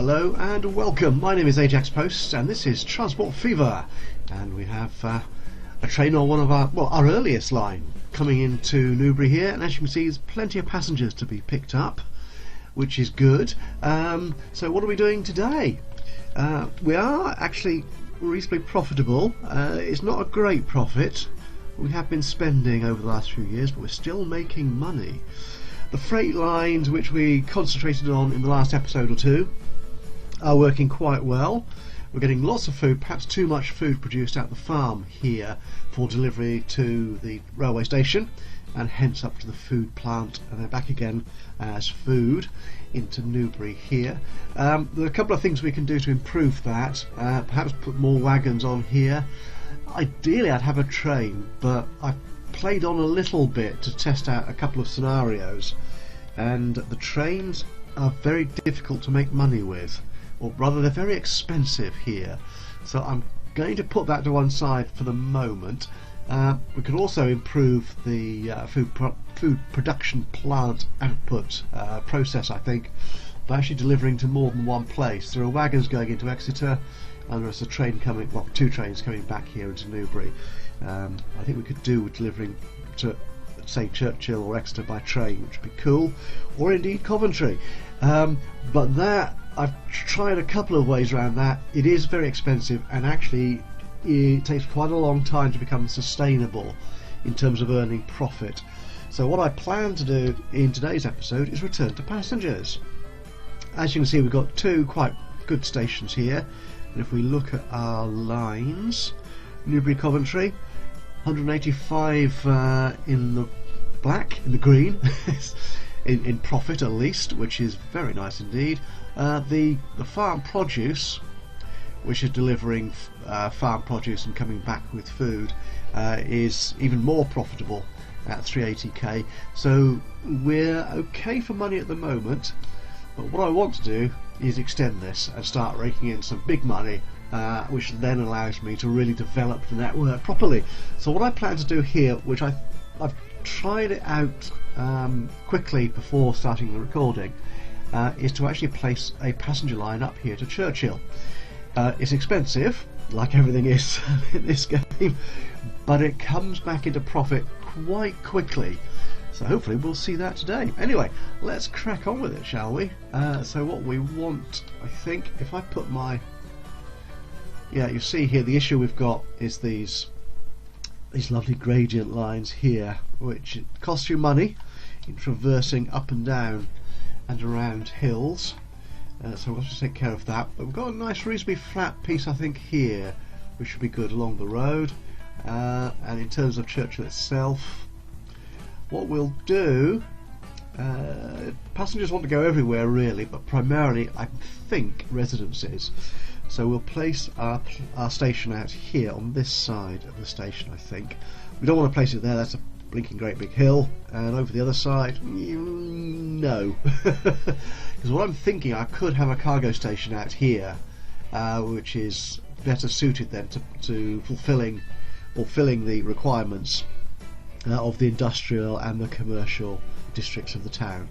Hello and welcome. My name is Ajaxpost and this is Transport Fever, and we have a train on one of our earliest line coming into Newbury here, and as you can see there's plenty of passengers to be picked up, which is good. So what are we doing today? We are actually reasonably profitable. It's not a great profit. We have been spending over the last few years, but we're still making money. The freight lines which we concentrated on in the last episode or two are working quite well. We're getting lots of food, perhaps too much food produced at the farm here for delivery to the railway station and hence up to the food plant and then back again as food into Newbury here. There are a couple of things we can do to improve that. Perhaps put more wagons on here. Ideally I'd have a train, but I've played on a little bit to test out a couple of scenarios, and the trains are very difficult to make money with, or rather they're very expensive here, so I'm going to put that to one side for the moment. We could also improve the food production plant output process, I think, by actually delivering to more than one place. There are wagons going into Exeter and there's a train coming, well, two trains coming back here into Newbury. I think we could do with delivering to, say, Churchill or Exeter by train, which would be cool, or indeed Coventry. But that, I've tried a couple of ways around that. It is very expensive, and actually it takes quite a long time to become sustainable in terms of earning profit. So what I plan to do in today's episode is return to passengers. As you can see, we've got two quite good stations here, and if we look at our lines, Newbury Coventry, 185 in the black, in the green, in profit at least, which is very nice indeed. The farm produce, which is delivering farm produce and coming back with food, is even more profitable at 380k. So we're okay for money at the moment, but what I want to do is extend this and start raking in some big money, which then allows me to really develop the network properly. So what I plan to do here, which I've tried it out quickly before starting the recording, is to actually place a passenger line up here to Churchill. It's expensive, like everything is in this game, but it comes back into profit quite quickly. So hopefully we'll see that today. Anyway, let's crack on with it, shall we? So what we want, I think, if I put my... Yeah, you see here the issue we've got is these lovely gradient lines here, which cost you money in traversing up and down and around hills. So we'll have to take care of that. But we've got a nice reasonably flat piece, I think, here, which should be good along the road. And in terms of Churchill itself, what we'll do, passengers want to go everywhere really, but primarily I think residences. So we'll place our station out here on this side of the station, I think. We don't want to place it there, that's a blinking great big hill. And over the other side, no. Because what I'm thinking, I could have a cargo station out here, which is better suited then to filling the requirements of the industrial and the commercial districts of the town.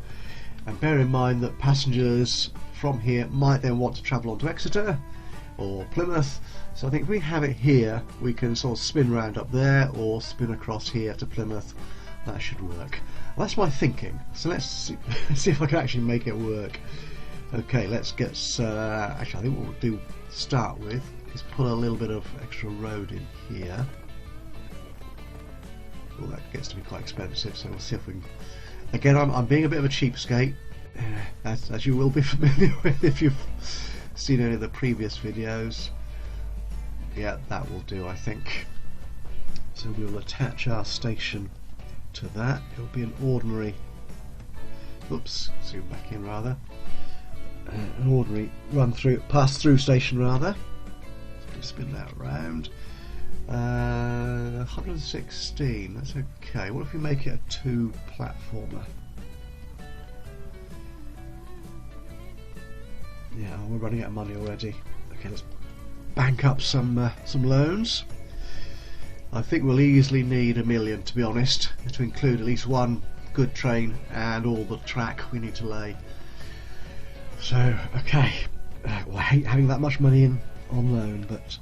And bear in mind that passengers from here might then want to travel on to Exeter or Plymouth, so I think if we have it here we can sort of spin round up there or spin across here to Plymouth. That should work. Well, that's my thinking, so let's see if I can actually make it work. Okay, let's get actually I think what we'll do to start with is put a little bit of extra road in here. Well, that gets to be quite expensive, so we'll see if we can... Again, I'm being a bit of a cheapskate, as you will be familiar with if you've seen any of the previous videos. Yeah, that will do, I think. So we'll attach our station to that. It'll be an ordinary... Oops, zoom back in rather. An ordinary pass-through station rather. Just spin that around. 116, that's okay. What if we make it a two-platformer? Yeah, we're running out of money already. Okay, let's bank up some loans. I think we'll easily need $1 million, to be honest, to include at least one good train and all the track we need to lay. So, okay, Well, I hate having that much money in on loan, but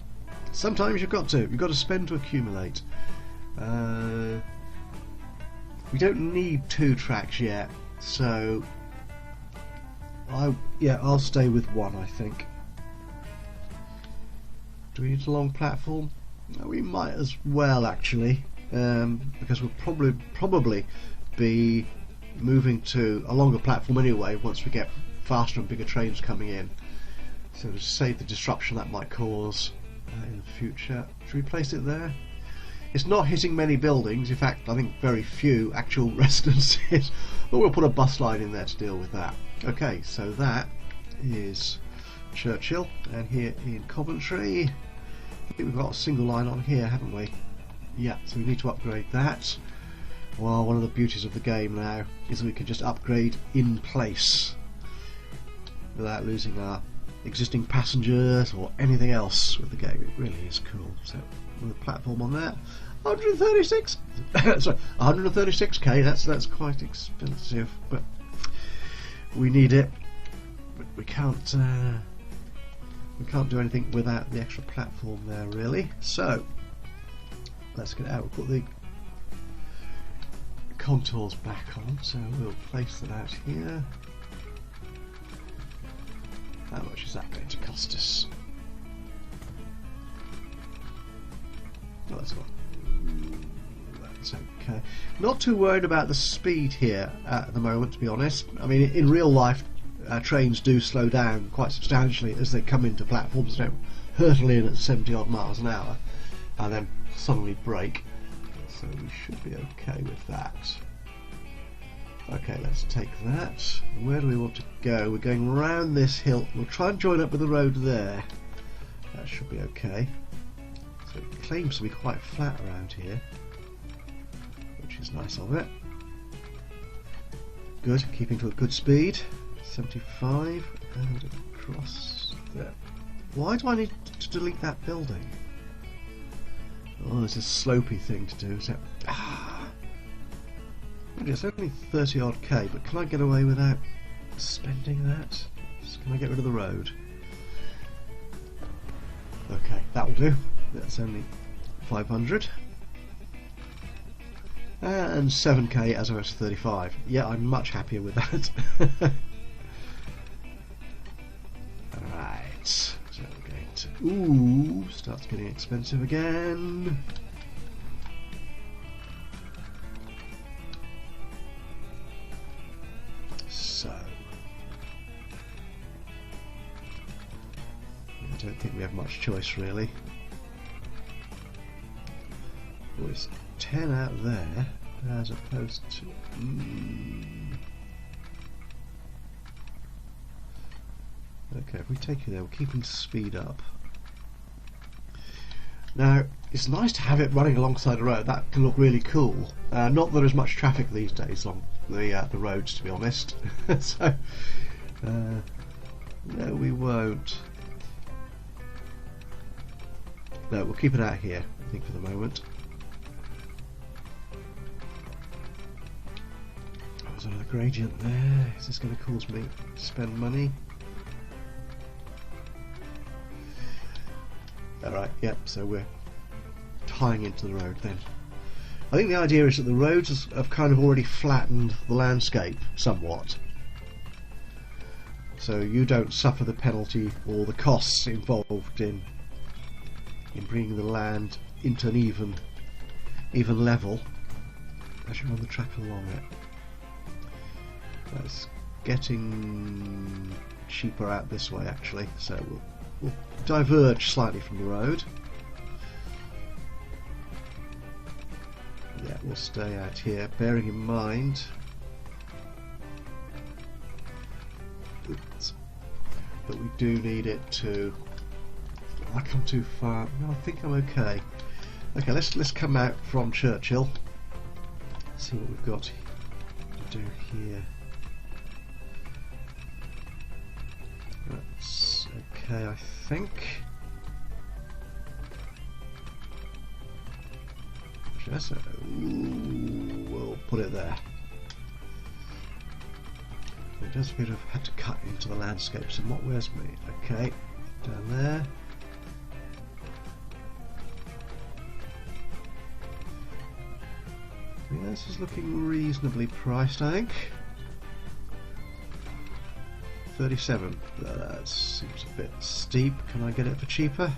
sometimes you've got to. You've got to spend to accumulate. We don't need 2 tracks yet, so I'll stay with 1, I think. Do we need a long platform? No, we might as well actually, because we'll probably be moving to a longer platform anyway once we get faster and bigger trains coming in. So to save the disruption that might cause in the future, should we place it there? It's not hitting many buildings, in fact I think very few actual residences, but we'll put a bus line in there to deal with that. Okay, so that is Churchill, and here in Coventry, I think we've got a single line on here, haven't we? Yeah, so we need to upgrade that. Well, one of the beauties of the game now is that we can just upgrade in place without losing our existing passengers or anything else with the game. It really is cool. So with a platform on there, 136. Sorry, 136k. That's quite expensive, but we need it. But we can't do anything without the extra platform there, really. So let's get out. We'll put the contours back on. So we'll place that out here. How much is that going to cost us? Oh, that's okay. Not too worried about the speed here at the moment, to be honest. I mean, in real life, trains do slow down quite substantially as they come into platforms. They don't hurtle in at 70 odd miles an hour and then suddenly brake. So we should be okay with that. Okay, let's take that. Where do we want to go? We're going round this hill. We'll try and join up with the road there. That should be okay. So it claims to be quite flat around here, which is nice of it. Good, keeping to a good speed. 75 and across there. Why do I need to delete that building? Oh, there's a slopey thing to do. So, it's only 30 odd K, but can I get away without spending that? Can I get rid of the road? Okay, that'll do. That's only 500. And 7k as opposed to 35. Yeah, I'm much happier with that. Alright, so we're going to... Ooh, starts getting expensive again. So... I don't think we have much choice, really. Well, it's 10 out there, as opposed to... Okay, if we take you there, we're keeping speed up. Now, it's nice to have it running alongside the road. That can look really cool. Not that there's much traffic these days on the roads, to be honest. So, no, we won't. No, we'll keep it out here, I think, for the moment. Oh, there's another gradient there. Is this going to cause me to spend money? Alright, yep, so we're tying into the road then. I think the idea is that the roads have kind of already flattened the landscape somewhat. So you don't suffer the penalty or the costs involved in bringing the land into an even level as you run the track along it. That's getting cheaper out this way actually, so we'll diverge slightly from the road. Yeah, we'll stay out here, bearing in mind that we do need it to... I come too far. No, I think I'm okay. Okay, let's come out from Churchill. See what we've got to do here. That's okay, I think. Just we'll put it there. It does appear to have had to cut into the landscape somewhat. Where's me? Okay, down there. Yeah, this is looking reasonably priced, I think. 37. That seems a bit steep. Can I get it for cheaper?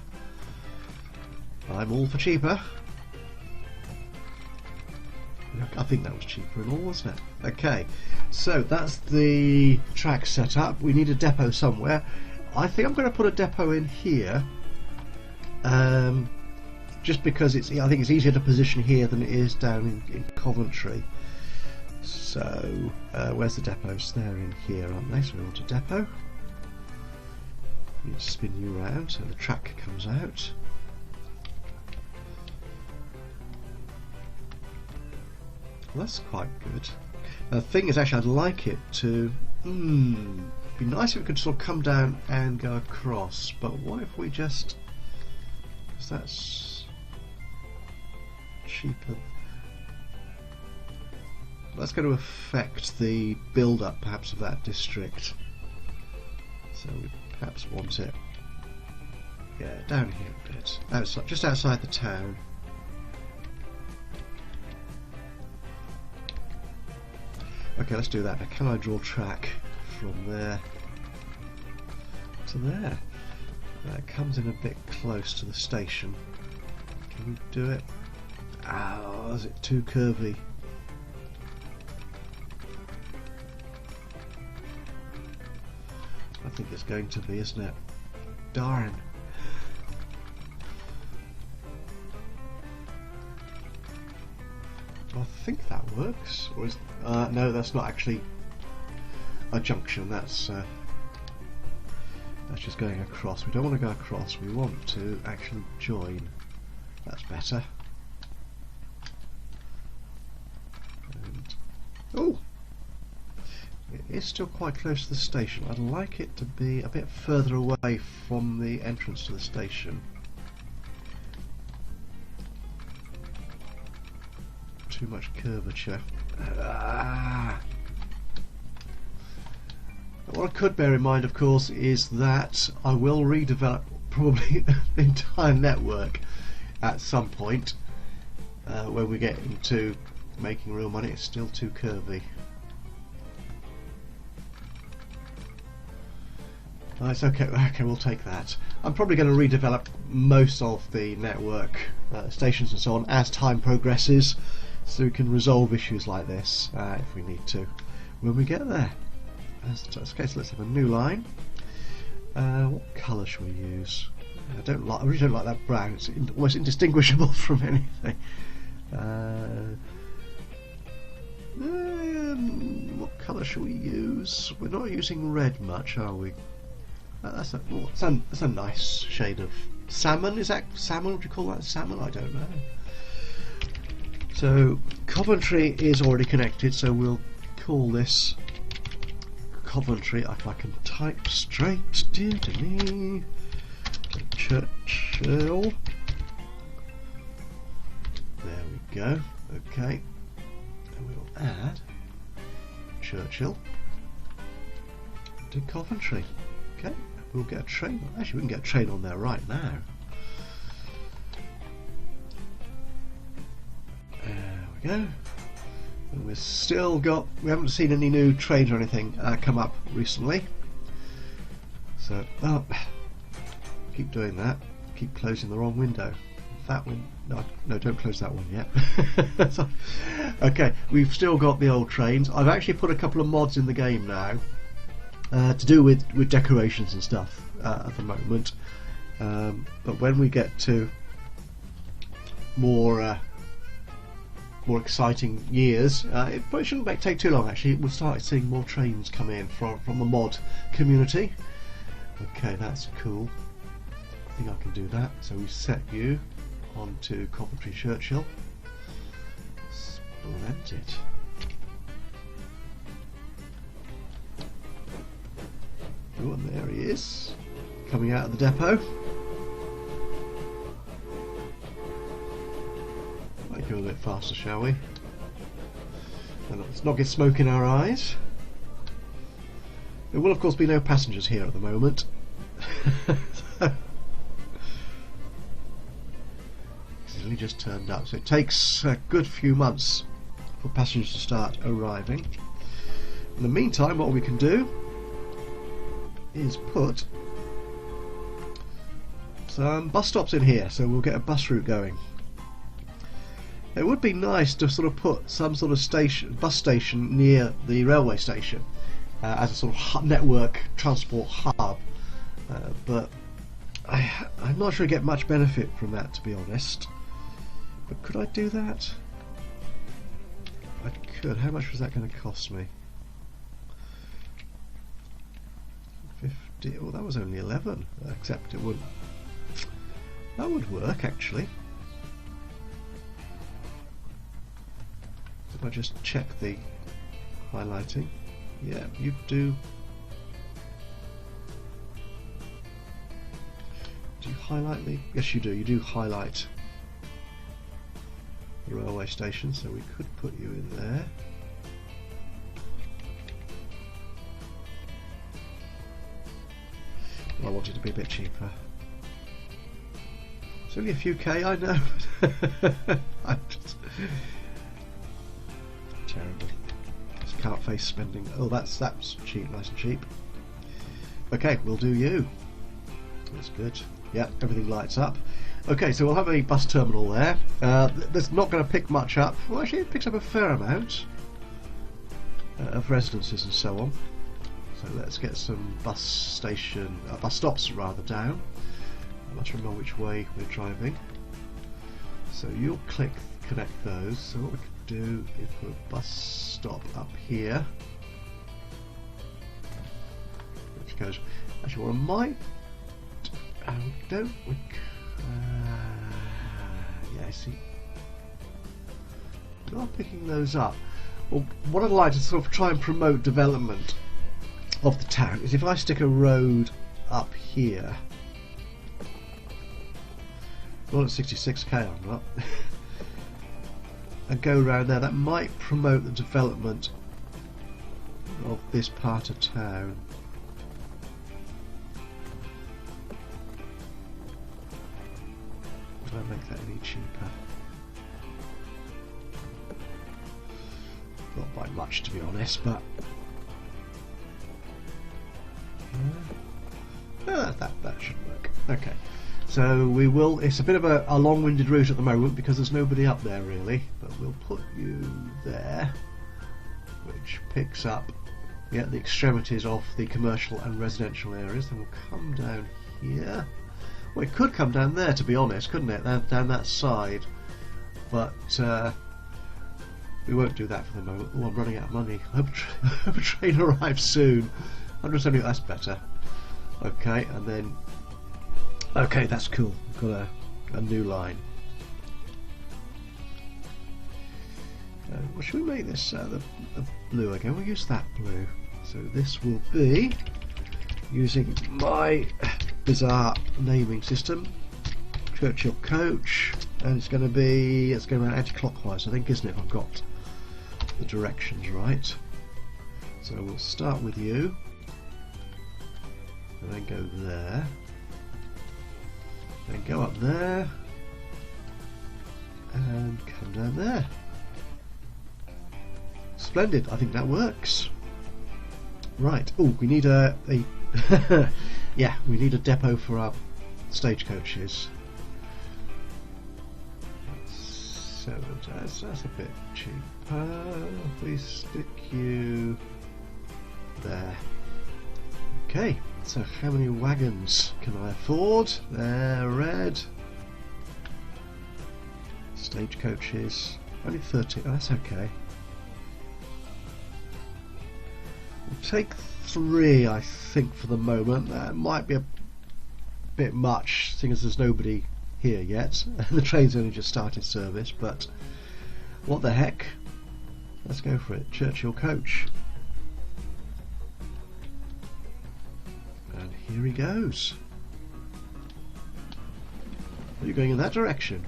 I'm all for cheaper. I think that was cheaper and all, wasn't it? Okay, so that's the track set up. We need a depot somewhere. I think I'm going to put a depot in here, just because I think it's easier to position here than it is down in Coventry. So where's the depots? They're in here, aren't they? So we want a depot. We need to spin you around so the track comes out. Well, that's quite good. The thing is, actually, I'd like it to be nice if it could sort of come down and go across. But what if we just, because that's cheaper. That's going to affect the build-up, perhaps, of that district. So we perhaps want it, yeah, down here a bit, outside, just outside the town. Okay, let's do that. Now, can I draw track from there to there? That comes in a bit close to the station. Can we do it? Oh, is it too curvy? I think it's going to be, isn't it? Darn. I think that works. Or is, no, that's not actually a junction. That's just going across. We don't want to go across. We want to actually join. That's better. And, oh, it is still quite close to the station. I'd like it to be a bit further away from the entrance to the station. Too much curvature. What I could bear in mind, of course, is that I will redevelop probably the entire network at some point when we get into making real money. It's still too curvy. Oh, it's okay. Okay, we'll take that. I'm probably going to redevelop most of the network stations and so on as time progresses, so we can resolve issues like this if we need to when we get there. Okay, so let's have a new line. What colour should we use? I really don't like that brown. It's almost indistinguishable from anything. What colour should we use? We're not using red much, are we? That's a nice shade of salmon. Is that salmon? Would you call that salmon? I don't know. So Coventry is already connected, so we'll call this Coventry. If I can type straight, dear to me, Churchill. There we go. Okay, and we'll add Churchill to Coventry. Okay, we'll get a train. Actually, we can get a train on there right now. There we go. And we've still got. We haven't seen any new trains or anything come up recently. So, well, keep doing that. Keep closing the wrong window. That one. No, don't close that one yet. So, okay, we've still got the old trains. I've actually put a couple of mods in the game now to do with decorations and stuff at the moment. But when we get to more exciting years, it probably shouldn't take too long. Actually, we'll start seeing more trains come in from the mod community. Okay, that's cool. I think I can do that. So we set you onto Coventry Churchill. Splendid. Oh, and there he is, coming out of the depot. Might go a bit faster, shall we? And let's not get smoke in our eyes. There will of course be no passengers here at the moment. It's only just turned up, so it takes a good few months for passengers to start arriving. In the meantime, what we can do is put some bus stops in here, so we'll get a bus route going. It would be nice to sort of put some sort of bus station near the railway station as a sort of network transport hub, but I'm not sure I get much benefit from that, to be honest. But could I do that? I could. How much was that going to cost me? 50. Oh, that was only 11. Except it would. That would work actually. If I just check the highlighting. Yeah, you do. Do you highlight the? Yes, you do. You do highlight the railway station, so we could put you in there. Well, I want it to be a bit cheaper. It's only a few K, I know. I'm just terrible. Just can't face spending. Oh, that's cheap, nice and cheap. Okay, we'll do you. That's good. Yeah, everything lights up. Okay, so we'll have a bus terminal there. That's not going to pick much up. Well, actually, it picks up a fair amount of residences and so on. So let's get some bus stops rather down. I'm not sure which way we're driving. So you'll connect those. So what we could do is put a bus stop up here, which goes. Actually, what I might. Yeah, I see. We are picking those up. Well, what I'd like to sort of try and promote development of the town is if I stick a road up here. Well, at 66k, I'm not. And go around there. That might promote the development of this part of town. Would I make that any cheaper? Not by much, to be honest, but that should work. Okay, so we will. It's a bit of a long-winded route at the moment because there's nobody up there really, but we'll put you there, which picks up the extremities of the commercial and residential areas. Then we'll come down here. Well, it could come down there, to be honest, couldn't it? Down that side, but we won't do that for the moment. Oh, I'm running out of money. I hope a train arrives soon. 170, that's better. Okay, and then... Okay, that's cool. We've got a new line. Well, should we make this the blue again? We'll use that blue. So this will be, using my bizarre naming system, Churchill Coach, and it's going around anti-clockwise, I think, isn't it, if I've got the directions right. So we'll start with you, and then go there, then go up there, and come down there. Splendid, I think that works. Right, oh, we need a yeah, we need a depot for our stagecoaches. So that's a bit cheaper. If we stick you there. Okay, so how many wagons can I afford? They're red. Stagecoaches, only 30. Oh, that's okay. We'll take 3, I think, for the moment. That might be a bit much, seeing as there's nobody here yet. The train's only just started service, but what the heck? Let's go for it. Churchill Coach. And here he goes. Are you going in that direction?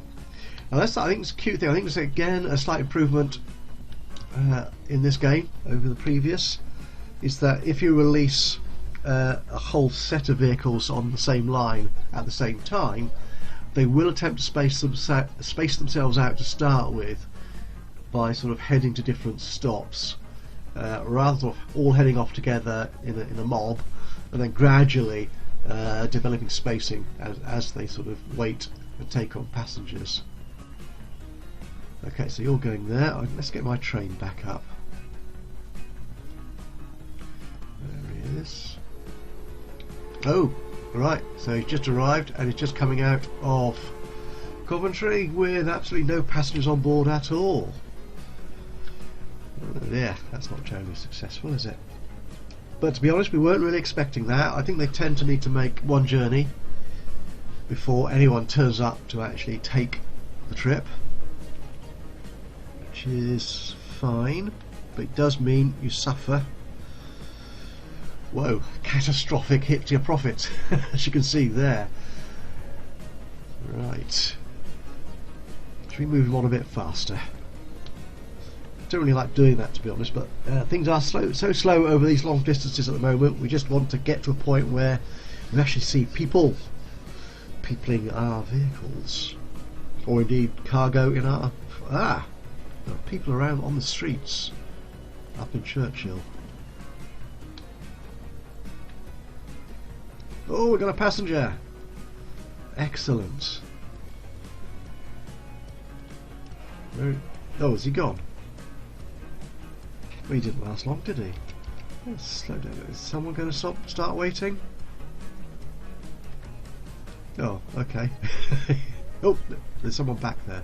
Now that's, I think it's a cute thing. I think it's again a slight improvement in this game over the previous. is that if you release a whole set of vehicles on the same line at the same time, they will attempt to space themselves out to start with by sort of heading to different stops, rather than all heading off together in a mob, and then gradually developing spacing as they sort of wait and take on passengers. Okay, so you're going there. Let's get my train back up. There he is. Oh, right, so he's just arrived and he's just coming out of Coventry with absolutely no passengers on board at all. Yeah, that's not terribly successful, is it? But to be honest, we weren't really expecting that. I think they tend to need to make one journey before anyone turns up to actually take the trip, which is fine, but it does mean you suffer, whoa, catastrophic hit to your profit, as you can see there. Right, should we move him on a bit faster? Don't really like doing that, to be honest, but things are so slow over these long distances at the moment. We just want to get to a point where we actually see peopling our vehicles, or indeed cargo in our there are people around on the streets up in Churchill. Oh, we've got a passenger. Excellent. Oh, is he gone? Well, he didn't last long, did he? Let's slow down. Is someone going to start waiting? Oh, okay. Oh, there's someone back there.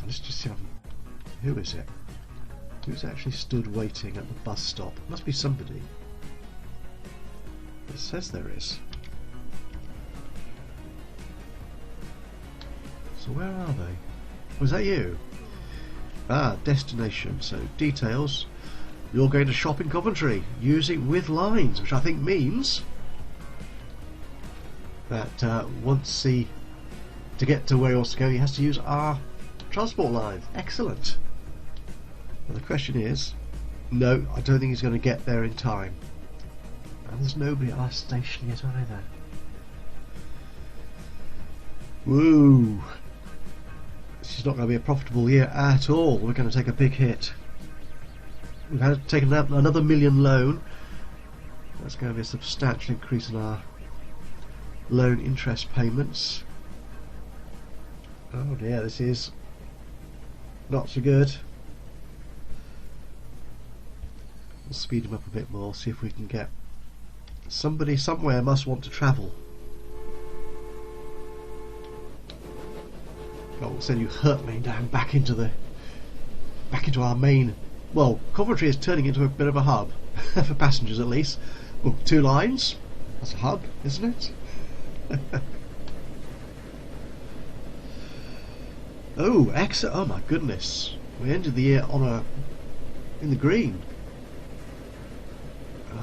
Let's just see who is it? Who's actually stood waiting at the bus stop? Must be somebody. It says there is. So where are they? Was that you? Ah, destination. So details. You're going to shop in Coventry using with lines, which I think means that to get to where he wants to go, he has to use our transport lines. Excellent. Well, the question is, no, I don't think he's going to get there in time. And there's nobody at our station yet either. Woo! This is not going to be a profitable year at all. We're going to take a big hit. We've had to take another million loan. That's going to be a substantial increase in our loan interest payments. Oh dear, this is not so good. We'll speed him up a bit more, see if we can get somebody somewhere must want to travel. Oh, we'll send you hurt me down back into our main. Well, Coventry is turning into a bit of a hub for passengers, at least. Well, 2 lines. That's a hub, isn't it? Oh, excellent! Oh my goodness, we ended the year in the green.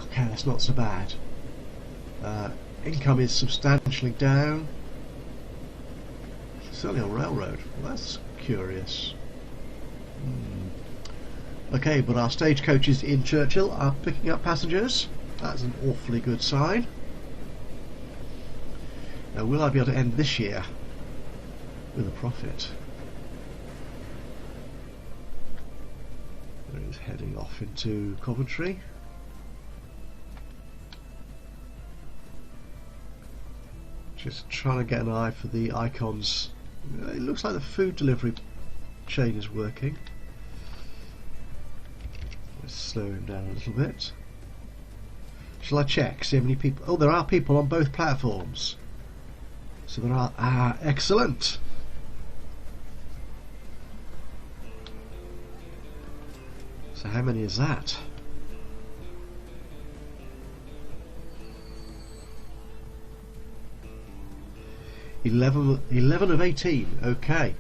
Okay, that's not so bad. Income is substantially down. Certainly on railroad. Well, that's curious. Okay, but our stagecoaches in Churchill are picking up passengers. That's an awfully good sign. Now, will I be able to end this year with a profit? There he's heading off into Coventry. Just trying to get an eye for the icons. It looks like the food delivery chain is working. Let's slow him down a little bit. Shall I check, see how many people? Oh, there are people on both platforms. So there are. Ah, excellent. So how many is that? Eleven of 18. Okay.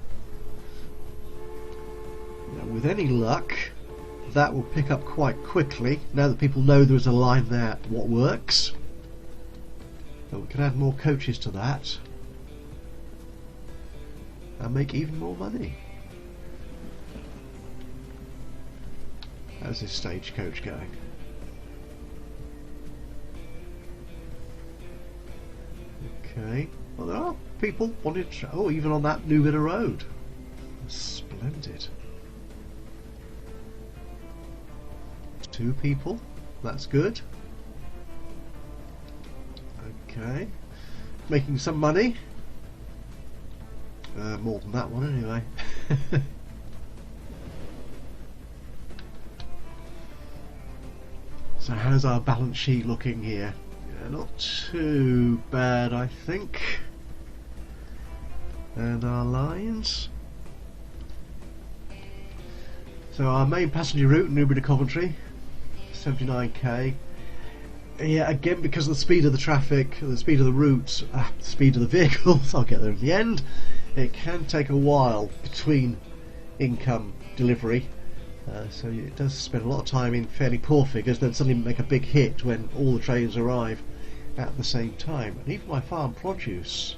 Now, with any luck, that will pick up quite quickly. Now that people know there's a line there, what works. But we can add more coaches to that and make even more money. How's this stagecoach going? Okay. Well, there are people wanting to... Oh, even on that new bit of road. Splendid. 2 people. That's good. Okay. Making some money. More than that one anyway. So how's our balance sheet looking here? Yeah, not too bad, I think. And our lines. So our main passenger route, Newbury to Coventry, 79k. Yeah, again, because of the speed of the traffic, the speed of the route, the speed of the vehicles, I'll get there in the end, it can take a while between income delivery. So it does spend a lot of time in fairly poor figures, then suddenly make a big hit when all the trains arrive at the same time. And even my farm produce,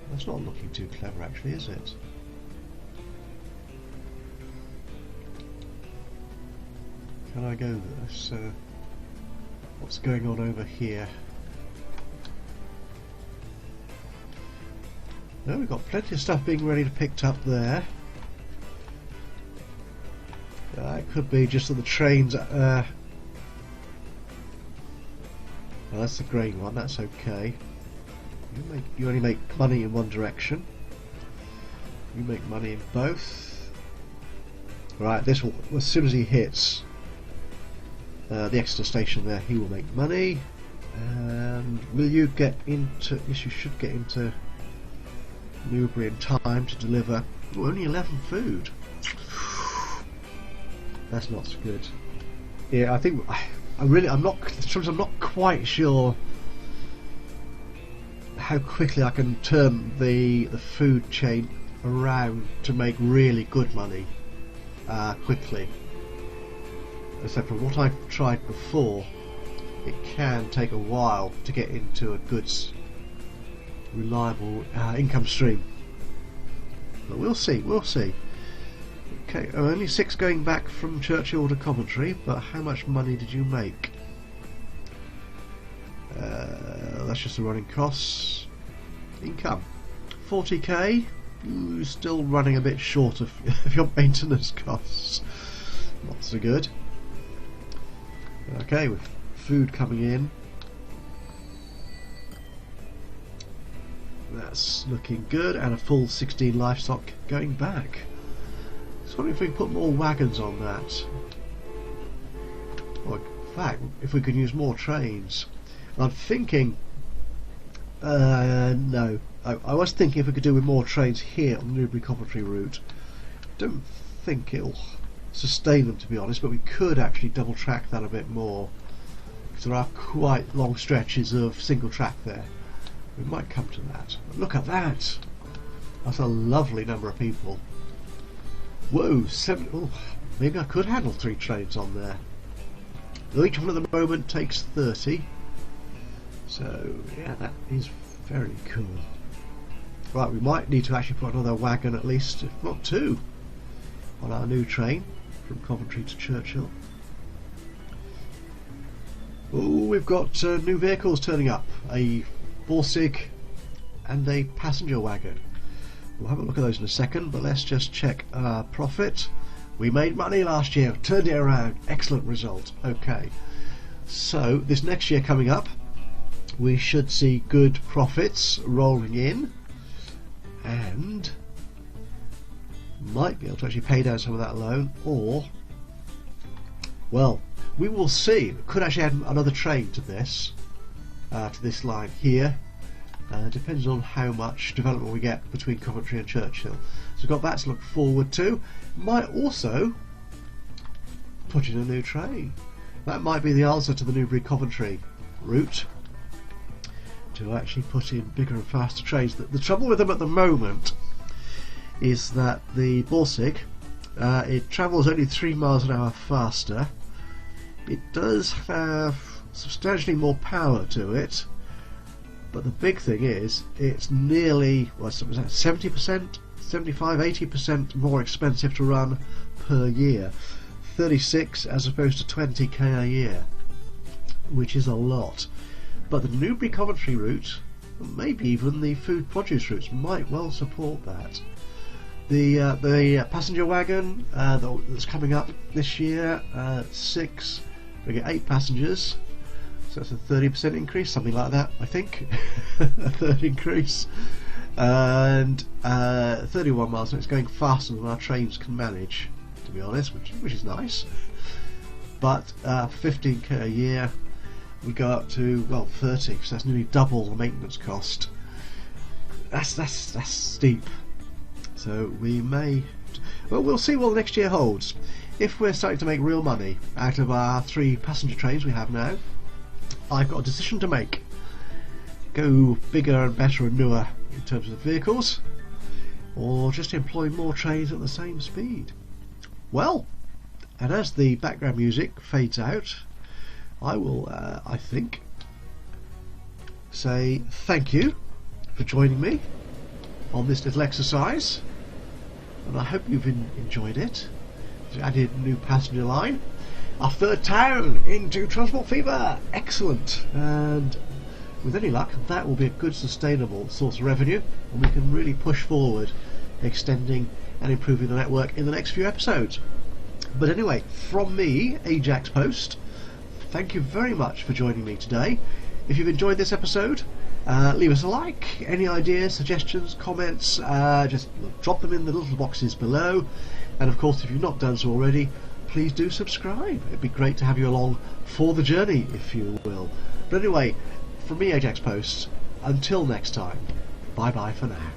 that's not looking too clever actually, is it? Can I go this? What's going on over here? No, we've got plenty of stuff being ready to picked up there. It could be just that the trains. Well, that's the grain one. That's okay. You only make money in one direction. You make money in both. Right. This will, as soon as he hits the Exeter station there, he will make money. And will you get into? Yes, you should get into Newbury in time to deliver. Oh, only 11 food. That's not so good. Yeah, I think I'm not quite sure how quickly I can turn the food chain around to make really good money quickly. Except from what I've tried before, it can take a while to get into a good, reliable income stream. But we'll see. We'll see. Okay, only 6 going back from Churchill to Coventry, but how much money did you make? That's just the running costs. Income 40k. Ooh, still running a bit short of your maintenance costs. Not so good. Okay, with food coming in, that's looking good, and a full 16 livestock going back. I was wondering if we can put more wagons on that. Or in fact, if we could use more trains. I'm thinking, no, I was thinking if we could do with more trains here on the Newbury-Coventry route. Don't think it'll sustain them, to be honest, but we could actually double track that a bit more, because there are quite long stretches of single track there. We might come to that. But look at that! That's a lovely number of people. Whoa, 7. Oh, maybe I could handle 3 trains on there. Though each one at the moment takes 30. So yeah, that is very cool. Right, we might need to actually put another wagon at least, if not 2, on our new train from Coventry to Churchill. Oh, we've got new vehicles turning up. A Borsig and a passenger wagon. We'll have a look at those in a second, but let's just check our profit. We made money last year, turned it around, excellent result. Okay, so this next year coming up, we should see good profits rolling in, and might be able to actually pay down some of that loan, or, well, we will see. We could actually add another train to this line here. Depends on how much development we get between Coventry and Churchill. So we've got that to look forward to. Might also put in a new train. That might be the answer to the Newbury-Coventry route, to actually put in bigger and faster trains. The trouble with them at the moment is that the Borsig, it travels only 3 miles an hour faster. It does have substantially more power to it, but the big thing is it's nearly 70%, 75, 80% more expensive to run per year. 36 as opposed to 20k a year, which is a lot. But the Newbury Coventry route, maybe even the food produce routes, might well support that. The passenger wagon that's coming up this year, 6, we get 8 passengers, so that's a 30% increase, something like that, I think. A third increase. And 31 miles, so it's going faster than our trains can manage, to be honest, which is nice. But 15k a year, we go up to, well, 30, so that's nearly double the maintenance cost. That's steep. So we may, well, we'll see what the next year holds. If we're starting to make real money out of our 3 passenger trains we have now, I've got a decision to make. Go bigger and better and newer in terms of vehicles, or just employ more trains at the same speed. Well, and as the background music fades out, I will, I think, say thank you for joining me on this little exercise, and I hope you've enjoyed it. We've added a new passenger line, our 3rd town into Transport Fever. Excellent. And with any luck, that will be a good sustainable source of revenue, and we can really push forward extending and improving the network in the next few episodes. But anyway, from me, Ajaxpost, thank you very much for joining me today. If you've enjoyed this episode, leave us a like. Any ideas, suggestions, comments, just drop them in the little boxes below. And of course, if you've not done so already, please do subscribe. It'd be great to have you along for the journey, if you will. But anyway, from me, Ajaxpost, until next time, bye bye for now.